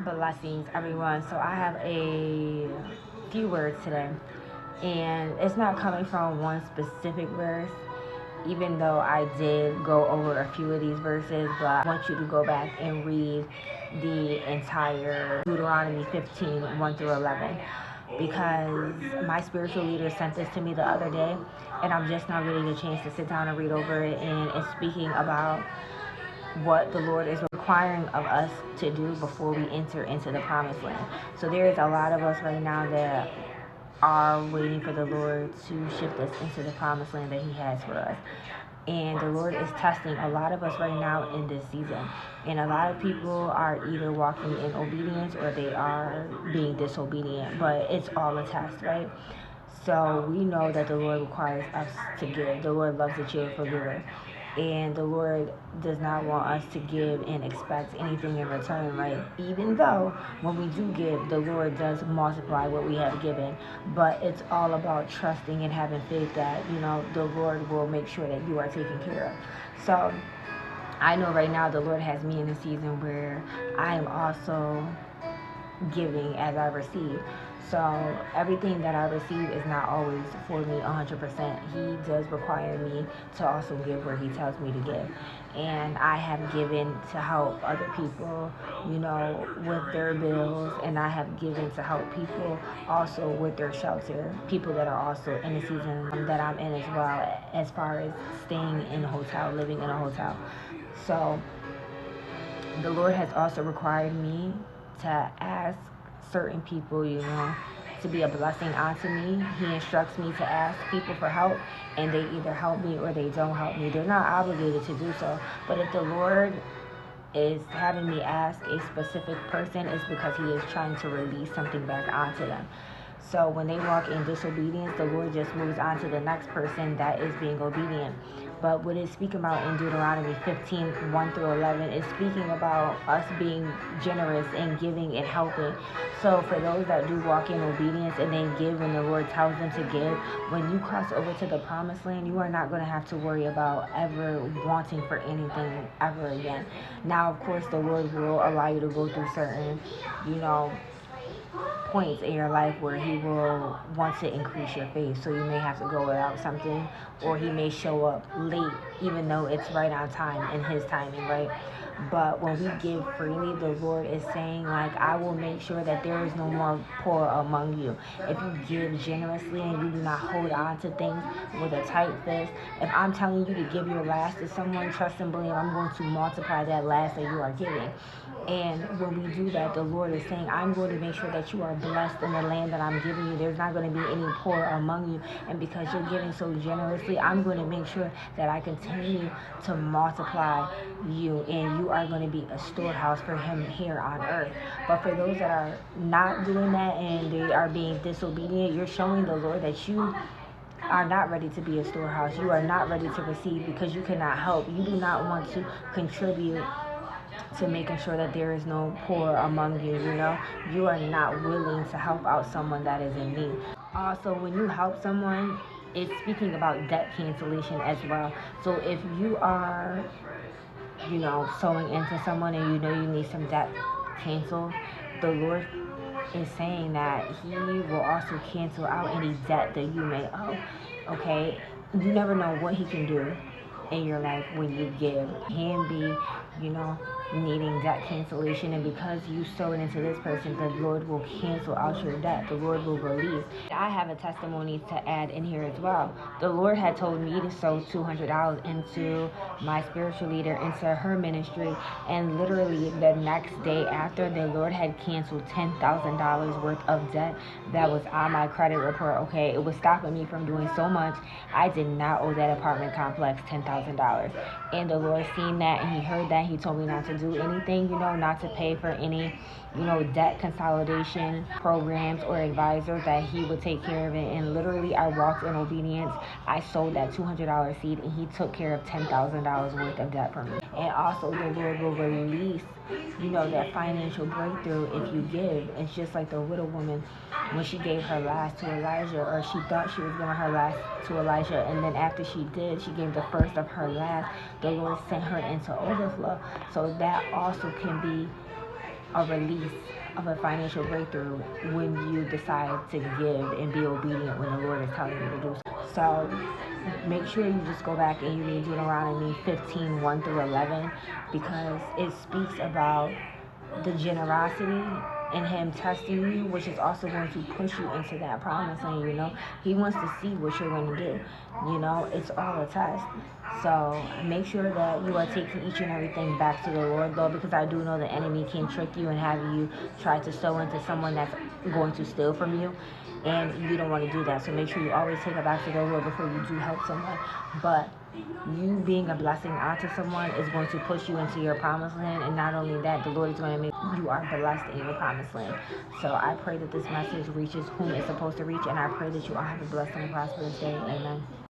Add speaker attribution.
Speaker 1: Blessings, everyone. So I have a few words today, and it's not coming from one specific verse, even though I did go over a few of these verses, but I want you to go back and read the entire Deuteronomy 15, 1 through 11, because my spiritual leader sent this to me the other day, and I'm just now getting a chance to sit down and read over it, and it's speaking about what the Lord is requiring of us to do before we enter into the promised land. So there is a lot of us right now that are waiting for the Lord to shift us into the promised land that He has for us. And the Lord is testing a lot of us right now in this season. And a lot of people are either walking in obedience or they are being disobedient. But it's all a test, right? So we know that the Lord requires us to give. The Lord loves a cheerful giver. And the Lord does not want us to give and expect anything in return, right? Even though when we do give, the Lord does multiply what we have given. But it's all about trusting and having faith that, the Lord will make sure that you are taken care of. So I know right now the Lord has me in a season where I am also giving as I receive. So everything that I receive is not always for me 100%. He does require me to also give where He tells me to give. And I have given to help other people, with their bills. And I have given to help people also with their shelter. People that are also in the season that I'm in as well, as far as staying in a hotel, living in a hotel. So the Lord has also required me to ask certain people, to be a blessing onto me. He instructs me to ask people for help, and they either help me or they don't help me. They're not obligated to do so. But if the Lord is having me ask a specific person, it's because He is trying to release something back onto them. So when they walk in disobedience, the Lord just moves on to the next person that is being obedient. But what it's speaking about in Deuteronomy 15, 1 through 11, is speaking about us being generous and giving and helping. So for those that do walk in obedience and they give when the Lord tells them to give, when you cross over to the promised land, you are not going to have to worry about ever wanting for anything ever again. Now, of course, the Lord will allow you to go through certain, points in your life where He will want to increase your faith. So you may have to go without something, or He may show up late, even though it's right on time in His timing, right? But when we give freely, the Lord is saying, like, I will make sure that there is no more poor among you. If you give generously and you do not hold on to things with a tight fist, if I'm telling you to give your last to someone, trust and believe I'm going to multiply that last that you are giving. And when we do that, the Lord is saying, I'm going to make sure that you are blessed in the land that I'm giving you. There's not going to be any poor among you. And because you're giving so generously, I'm going to make sure that I continue to multiply you. And you are going to be a storehouse for Him here on earth. But for those that are not doing that and they are being disobedient, you're showing the Lord that you are not ready to be a storehouse. You are not ready to receive because you cannot help. You do not want to contribute to making sure that there is no poor among you. You are not willing to help out someone that is in need. Also, when you help someone, it's speaking about debt cancellation as well. So if you are, sowing into someone and you need some debt canceled, the Lord is saying that He will also cancel out any debt that you may owe. Okay? You never know what He can do in your life when you give. Can be, needing debt cancellation, and because you sow it into this person, the Lord will cancel out your debt. The Lord will release. I have a testimony to add in here as well. The Lord had told me to sow $200 into my spiritual leader, into her ministry, and literally the next day after, the Lord had canceled $10,000 worth of debt that was on my credit report. Okay, it was stopping me from doing so much. I did not owe that apartment complex $10,000, and the Lord seen that and He heard that. He told me not to do anything, not to pay for any, debt consolidation programs or advisors, that He would take care of it. And literally, I walked in obedience. I sold that $200 seed, and He took care of $10,000 worth of debt for me. And also, the Lord will release, that financial breakthrough if you give. It's just like the widow woman when she gave her last to Elijah, or she thought she was giving her last to Elijah, and then after she did, she gave the first of her last. The Lord sent her into overflow. So that also can be a release of a financial breakthrough when you decide to give and be obedient when the Lord is telling you to do so. So make sure you just go back and you read Deuteronomy 15, 1 through 11, because it speaks about the generosity and him testing you, which is also going to push you into that promise land. He wants to see what you're going to do. It's all a test. So make sure that you are taking each and everything back to the Lord, though, because I do know the enemy can trick you and have you try to sow into someone that's going to steal from you, and you don't want to do that. So make sure you always take it back to the Lord before you do help someone. But you being a blessing out to someone is going to push you into your promised land, and not only that, the Lord is going to make you are blessed in your promised land. So I pray that this message reaches whom it's supposed to reach, and I pray that you all have a blessed and prosperous day. Amen.